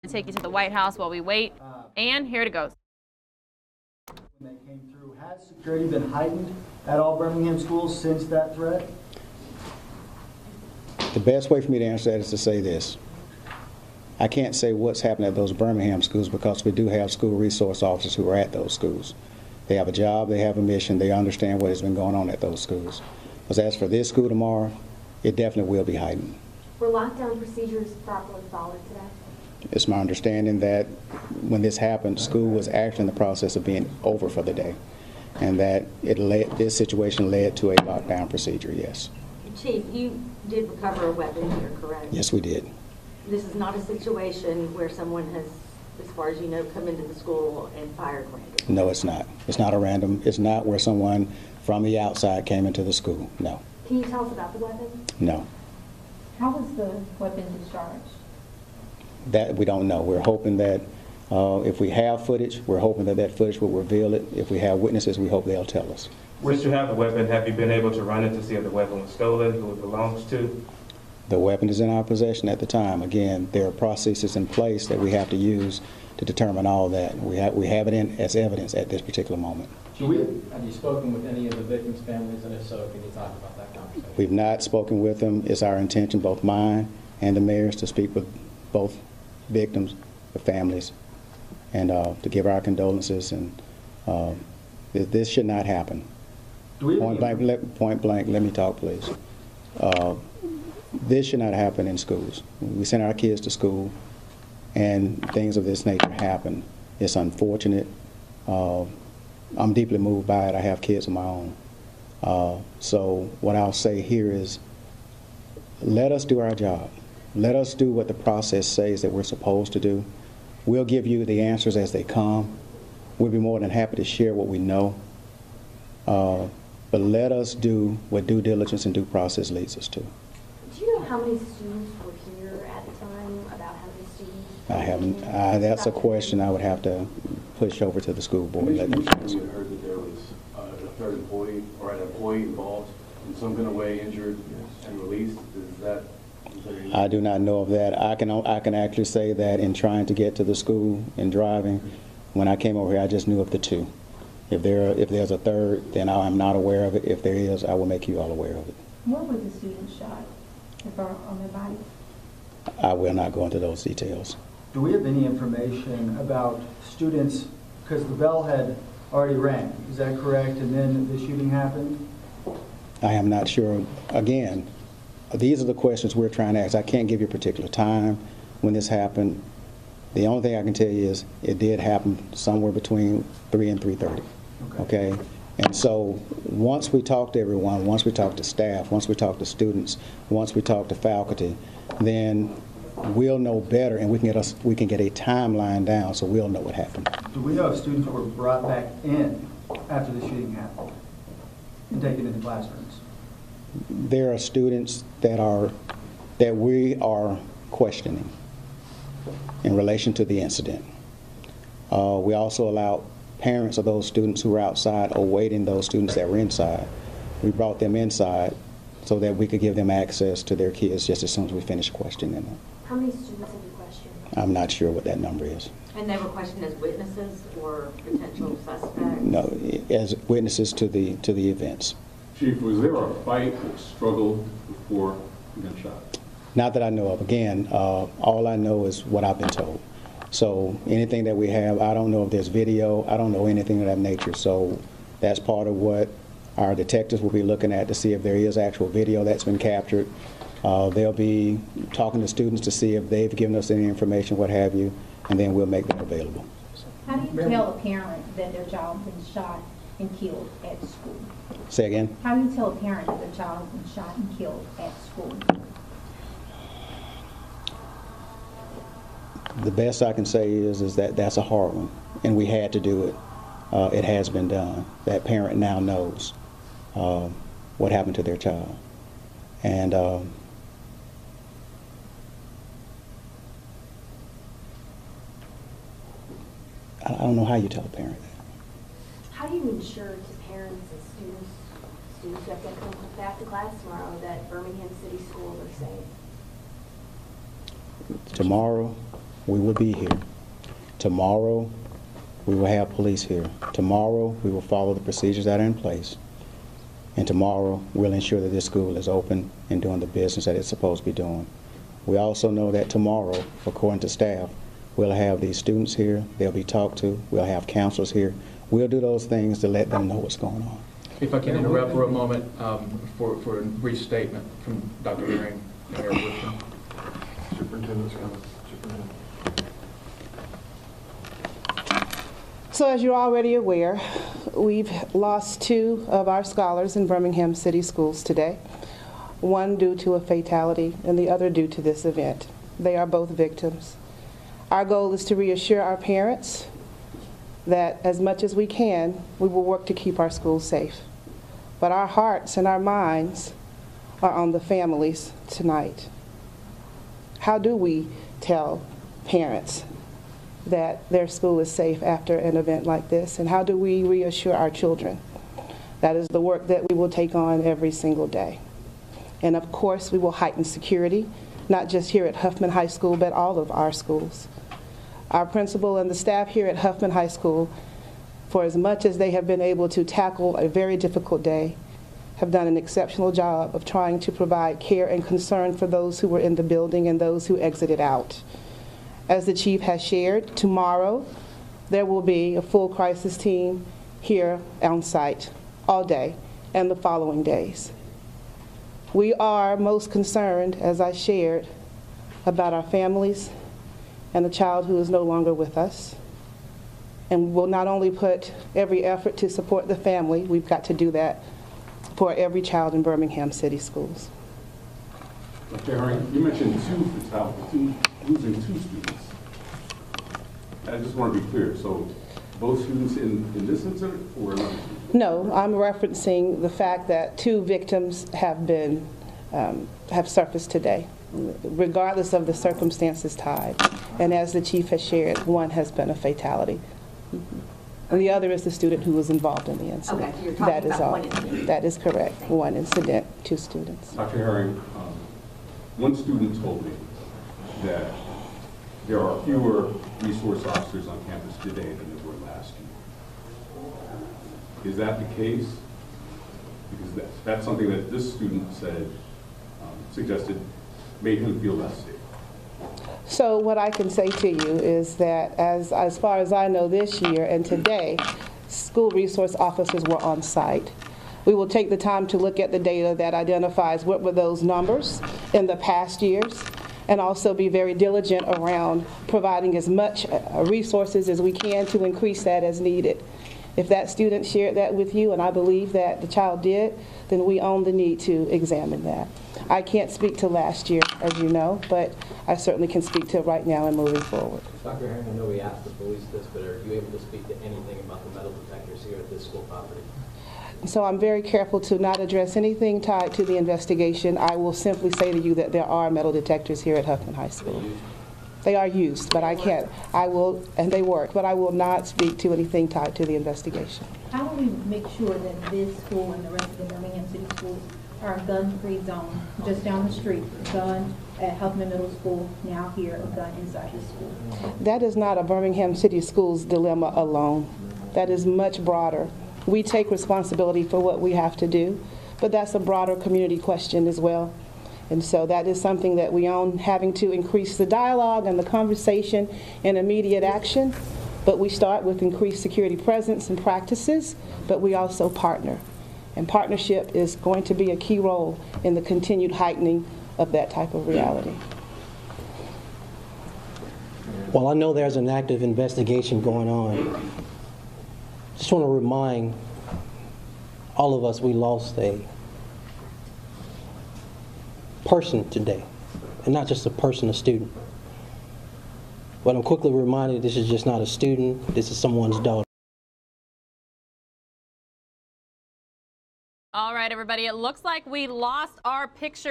take you to the White House while we wait. And here it goes. When they came through, has security been heightened at all Birmingham schools since that threat? The best way for me to answer that is to say this. I can't say what's happening at those Birmingham schools because we do have school resource officers who are at those schools. They have a job, they have a mission, they understand what has been going on at those schools. But as for this school tomorrow, it definitely will be heightened. Were lockdown procedures properly followed today? It's my understanding that when this happened, school was actually in the process of being over for the day, and that this situation led to a lockdown procedure, yes. Chief, you did recover a weapon here, correct? Yes, we did. This is not a situation where someone has, as far as you know, come into the school and fired randomly? No, it's not. It's not a random. It's not where someone from the outside came into the school. No. Can you tell us about the weapon? No. How was the weapon discharged? That we don't know. We're hoping that if we have footage, we're hoping that that footage will reveal it. If we have witnesses, we hope they'll tell us. Since you have the weapon, have you been able to run it to see if the weapon was stolen, who it belongs to? The weapon is in our possession at the time. Again, there are processes in place that we have to use to determine all that. We have it in as evidence at this particular moment. Have you spoken with any of the victims' families, and if so, can you talk about that conversation? We've not spoken with them. It's our intention, both mine and the mayor's, to speak with both victims, the families, and to give our condolences. And this should not happen. Point blank, let me talk, please. This should not happen in schools. We send our kids to school, and things of this nature happen. It's unfortunate. I'm deeply moved by it. I have kids of my own. So what I'll say here is, let us do our job. Let us do what the process says that we're supposed to do. We'll give you the answers as they come. We'll be more than happy to share what we know. But let us do what due diligence and due process leads us to. Do you know how many students were here at the time? About how many students? I haven't. That's a question I would have to push over to the school board. You heard that there was a third employee or an employee involved in some kind of way, injured and released. Is that I do not know of that. I can actually say that in trying to get to the school and driving, when I came over here, I just knew of the two. If there's a third, then I'm not aware of it. If there is, I will make you all aware of it. Where were the students shot? On their body? I will not go into those details. Do we have any information about students, because the bell had already rang, is that correct, and then the shooting happened? I am not sure. Again, these are the questions we're trying to ask. I can't give you a particular time when this happened. The only thing I can tell you is it did happen somewhere between 3 and 3:30. Okay? And so once we talk to everyone, once we talk to staff, once we talk to students, once we talk to faculty, then we'll know better, and we can get a timeline down so we'll know what happened. Do we know if students were brought back in after the shooting happened and taken into classrooms? There are students that we are questioning in relation to the incident. We also allowed parents of those students who were outside awaiting those students that were inside. We brought them inside so that we could give them access to their kids just as soon as we finished questioning them. How many students have you questioned? I'm not sure what that number is. And they were questioned as witnesses or potential suspects? No, as witnesses to the events. Chief, was there a fight or struggle before the gunshot? Not that I know of. Again, all I know is what I've been told. So anything that we have, I don't know if there's video. I don't know anything of that nature. So that's part of what our detectives will be looking at to see if there is actual video that's been captured. They'll be talking to students to see if they've given us any information, what have you, and then we'll make them available. How do you tell a parent that their child has been shot and killed at school? Say again? How do you tell a parent that their child has been shot and killed at school? The best I can say is that that's a hard one, and we had to do it. It has been done. That parent now knows what happened to their child. And I don't know how you tell a parent that. How do you ensure to parents and students who have to come back to class tomorrow that Birmingham City schools are safe? Tomorrow, we will be here. Tomorrow, we will have police here. Tomorrow, we will follow the procedures that are in place. And tomorrow, we'll ensure that this school is open and doing the business that it's supposed to be doing. We also know that tomorrow, according to staff, we'll have these students here, they'll be talked to, we'll have counselors here. We'll do those things to let them know what's going on. If I can interrupt for a moment for a brief statement from Dr. Herring and Mayor Woodson. Superintendent's comments. So as you're already aware, we've lost 2 of our scholars in Birmingham City Schools today, one due to a fatality and the other due to this event. They are both victims. Our goal is to reassure our parents that as much as we can, we will work to keep our schools safe. But our hearts and our minds are on the families tonight. How do we tell parents that their school is safe after an event like this? And how do we reassure our children? That is the work that we will take on every single day. And of course, we will heighten security, not just here at Huffman High School, but all of our schools. Our principal and the staff here at Huffman High School, for as much as they have been able to tackle a very difficult day, have done an exceptional job of trying to provide care and concern for those who were in the building and those who exited out. As the chief has shared, tomorrow there will be a full crisis team here on site all day and the following days. We are most concerned, as I shared, about our families and the child who is no longer with us. And we'll not only put every effort to support the family, we've got to do that for every child in Birmingham City Schools. Dr. Herring, you mentioned 2 fatalities, losing 2 students. I just want to be clear, so both students in this incident or another student? No, I'm referencing the fact that 2 victims have been, have surfaced today, regardless of the circumstances tied. And as the chief has shared, 1 has been a fatality. And the other is the student who was involved in the incident. Okay, so you're talking that is about all. 1 incident. That is correct. 1 incident, 2 students. Dr. Herring, one student told me that there are fewer resource officers on campus today than there were last year. Is that the case? Because that's something that this student said, suggested, made him feel less safe. So what I can say to you is that as far as I know this year and today, school resource officers were on site. We will take the time to look at the data that identifies what were those numbers in the past years, and also be very diligent around providing as much resources as we can to increase that as needed. If that student shared that with you, and I believe that the child did, then we own the need to examine that. I can't speak to last year, as you know, but I certainly can speak to right now and moving forward. Dr. Herring, I know we asked the police this, but are you able to speak to anything about the metal detectors here at this school property? So I'm very careful to not address anything tied to the investigation. I will simply say to you that there are metal detectors here at Huffman High School. They are used, but I can't. I will, and they work, but I will not speak to anything tied to the investigation. How will we make sure that this school and the rest of the Birmingham City Schools are a gun-free zone? Just down the street, a gun at Huffman Middle School, now here, a gun inside the school. That is not a Birmingham City Schools dilemma alone. That is much broader. We take responsibility for what we have to do, but that's a broader community question as well. And so that is something that we own, having to increase the dialogue and the conversation and immediate action. But we start with increased security presence and practices, but we also partner. And partnership is going to be a key role in the continued heightening of that type of reality. Well, I know there's an active investigation going on. Just want to remind all of us we lost a person today, and not just a person, a student. But I'm quickly reminded this is just not a student, this is someone's daughter. All right, everybody, it looks like we lost our picture.